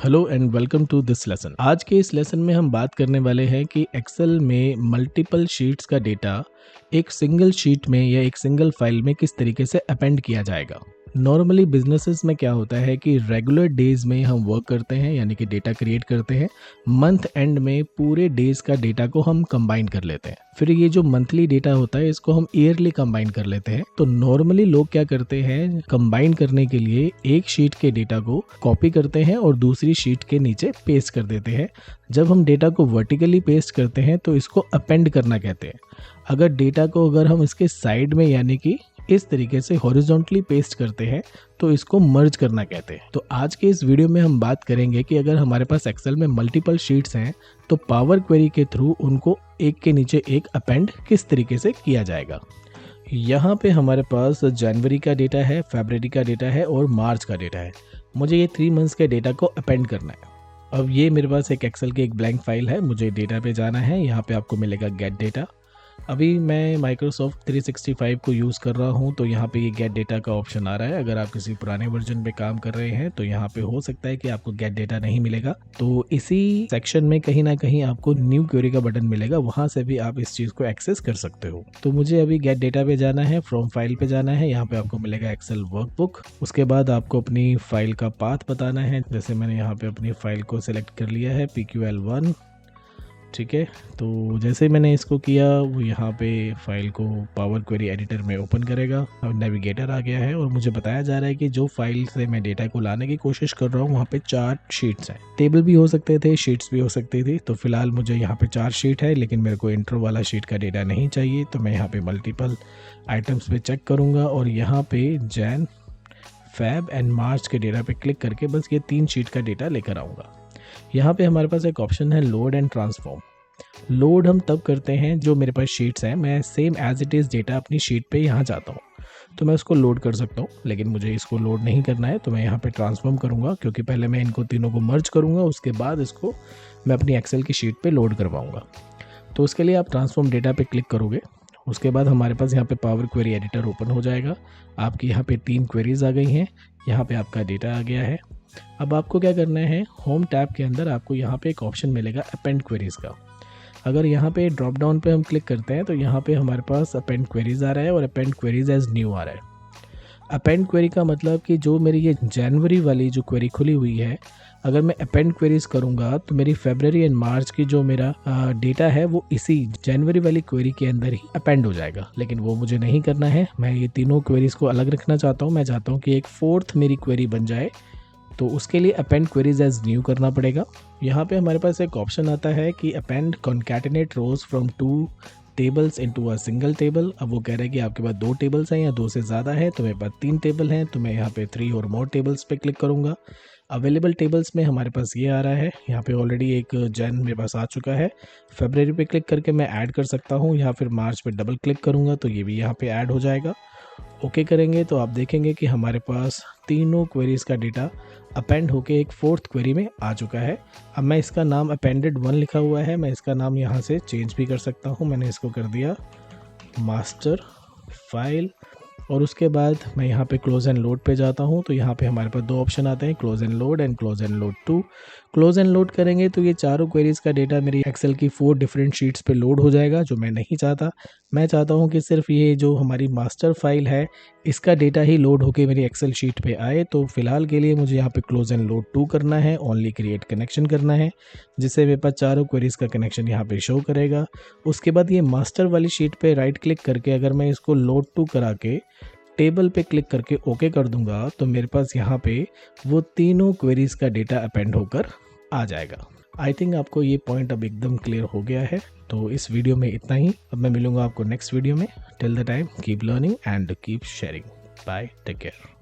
Hello and welcome to this lesson. आज के इस लेसन में हम बात करने वाले हैं कि एक्सेल में मल्टीपल शीट्स का डेटा एक सिंगल शीट में या एक सिंगल फाइल में किस तरीके से अपेंड किया जाएगा। नॉर्मली बिजनेसेस में क्या होता है कि रेगुलर डेज में हम वर्क करते हैं, यानी कि डेटा क्रिएट करते हैं। मंथ एंड में पूरे डेज का डेटा को हम कंबाइन कर लेते हैं। फिर ये जो मंथली डेटा होता है इसको हम ईयरली कंबाइन कर लेते हैं। तो नॉर्मली लोग क्या करते हैं, कंबाइन करने के लिए एक शीट के डेटा को कॉपी करते हैं और दूसरी शीट के नीचे पेस्ट कर देते हैं। जब हम डेटा को वर्टिकली पेस्ट करते हैं तो इसको अपेंड करना कहते हैं। अगर डेटा को हम इसके साइड में यानी कि इस तरीके से हॉरिजॉन्टली पेस्ट करते हैं तो इसको मर्ज करना कहते हैं। तो आज के इस वीडियो में हम बात करेंगे कि अगर हमारे पास एक्सेल में मल्टीपल शीट्स हैं तो पावर क्वेरी के थ्रू उनको एक के नीचे एक अपेंड किस तरीके से किया जाएगा। यहाँ पे हमारे पास जनवरी का डेटा है, फरवरी का डेटा है और मार्च का डेटा है। मुझे ये 3 मंथ्स के डेटा को अपेंड करना है। अब ये मेरे पास एक एक्सेल की एक ब्लैंक फाइल है, मुझे डेटा पे जाना है। यहाँ पे आपको मिलेगा गेट डेटा। अभी मैं माइक्रोसॉफ्ट 365 को यूज़ कर रहा हूँ तो यहाँ पे ये गेट डेटा का ऑप्शन आ रहा है। अगर आप किसी पुराने वर्जन पे काम कर रहे हैं तो यहाँ पे हो सकता है कि आपको गेट डेटा नहीं मिलेगा। तो इसी सेक्शन में कहीं ना कहीं आपको न्यू क्वेरी का बटन मिलेगा, वहाँ से भी आप इस चीज़ को एक्सेस कर सकते हो। तो मुझे अभी गेट डेटा पे जाना है, फ्रॉम फाइल पे जाना है। यहाँ पे आपको मिलेगा एक्सेल वर्कबुक। उसके बाद आपको अपनी फाइल का पाथ बताना है। जैसे मैंने यहाँ पे अपनी फाइल को सिलेक्ट कर लिया है, PQL1। ठीक है, तो जैसे मैंने इसको किया वो यहाँ पे फाइल को पावर क्वेरी एडिटर में ओपन करेगा। अब नेविगेटर आ गया है और मुझे बताया जा रहा है कि जो फाइल से मैं डेटा को लाने की कोशिश कर रहा हूँ वहाँ पे 4 शीट्स हैं। टेबल भी हो सकते थे, शीट्स भी हो सकती थी। तो फिलहाल मुझे यहाँ पे 4 शीट है, लेकिन मेरे को इंट्रो वाला शीट का डेटा नहीं चाहिए। तो मैं यहाँ पे मल्टीपल आइटम्स पे चेक करूँगा और यहाँ पे जैन, फेब एंड मार्च के डेटा पे क्लिक करके बस ये 3 शीट का डेटा लेकर आऊँगा। यहाँ पे हमारे पास एक ऑप्शन है लोड एंड ट्रांसफॉर्म। लोड हम तब करते हैं जो मेरे पास शीट्स हैं, मैं same as it is data अपनी शीट पे यहाँ जाता हूँ तो मैं उसको लोड कर सकता हूँ, लेकिन मुझे इसको लोड नहीं करना है। तो मैं यहाँ पे ट्रांसफॉर्म करूँगा, क्योंकि पहले मैं इनको तीनों को मर्ज करूँगा, उसके बाद इसको मैं अपनी एक्सेल की शीट पे लोड करवाऊँगा। तो उसके लिए आप ट्रांसफॉर्म डेटा पे क्लिक करोगे। उसके बाद हमारे पास यहाँ पे पावर क्वेरी एडिटर ओपन हो जाएगा। आपकी यहाँ पे 3 क्वेरीज आ गई हैं, यहाँ पे आपका डेटा आ गया है। अब आपको क्या करना है, होम टैब के अंदर आपको यहाँ पे एक ऑप्शन मिलेगा अपेंड क्वेरीज का। अगर यहाँ पे ड्रॉप डाउन पे हम क्लिक करते हैं तो यहाँ पे हमारे पास अपेंड क्वेरीज आ रहा है और अपेंड क्वेरीज एज न्यू आ रहा है। अपेंड क्वेरी का मतलब कि जो मेरी ये जनवरी वाली जो क्वेरी खुली हुई है, अगर मैं अपेंड क्वेरीज करूँगा तो मेरी फरवरी एंड मार्च की जो मेरा डेटा है वो इसी जनवरी वाली क्वेरी के अंदर ही अपेंड हो जाएगा। लेकिन वो मुझे नहीं करना है, मैं ये तीनों क्वेरीज को अलग रखना चाहता हूँ। मैं चाहता हूँ कि एक 4th मेरी क्वेरी बन जाए, तो उसके लिए अपेंड क्वेरीज एज न्यू करना पड़ेगा। यहाँ पे हमारे पास एक ऑप्शन आता है कि append concatenate rows from 2 tables into a single table. अब वो कह रहा है कि आपके पास 2 टेबल्स हैं या 2 से ज़्यादा है, तो मेरे पास 3 टेबल हैं। तो मैं यहाँ पे 3 और मोर टेबल्स पे क्लिक करूँगा। अवेलेबल टेबल्स में हमारे पास ये आ रहा है, यहाँ पे ऑलरेडी एक जैन मेरे पास आ चुका है। फरवरी पे क्लिक करके मैं ऐड कर सकता हूँ, या फिर मार्च पे डबल क्लिक करूँगा तो ये भी यहाँ पे ऐड हो जाएगा। ओके करेंगे तो आप देखेंगे कि हमारे पास तीनों क्वेरीज का डेटा अपेंड होके एक 4th क्वेरी में आ चुका है। अब मैं इसका नाम अपेंडेड 1 लिखा हुआ है, मैं इसका नाम यहाँ से चेंज भी कर सकता हूँ। मैंने इसको कर दिया मास्टर फाइल, और उसके बाद मैं यहाँ पे क्लोज एंड लोड पे जाता हूँ। तो यहाँ पे हमारे पास 2 ऑप्शन आते हैं, close and load and close and load 2। Close and load करेंगे तो ये चारों क्वेरीज का डेटा मेरी एक्सेल की 4 डिफरेंट शीट्स पे लोड हो जाएगा, जो मैं नहीं चाहता। मैं चाहता हूँ कि सिर्फ ये जो हमारी मास्टर फाइल है इसका डेटा ही लोड होके मेरी एक्सेल शीट पे आए। तो फिलहाल के लिए मुझे यहाँ पे क्लोज एंड लोड 2 करना है, ओनली क्रिएट कनेक्शन करना है, जिससे मेरे पास चारों क्वेरीज का कनेक्शन यहाँ पे शो करेगा। उसके बाद ये मास्टर वाली शीट पे राइट क्लिक करके अगर मैं इसको लोड 2 करा के टेबल पे क्लिक करके ओके कर दूंगा तो मेरे पास यहाँ पे वो तीनों क्वेरीज का डेटा अपेंड होकर आ जाएगा। आई थिंक आपको ये पॉइंट अब एकदम क्लियर हो गया है। तो इस वीडियो में इतना ही। अब मैं मिलूंगा आपको नेक्स्ट वीडियो में। Till the time keep learning and keep sharing. Bye, take care.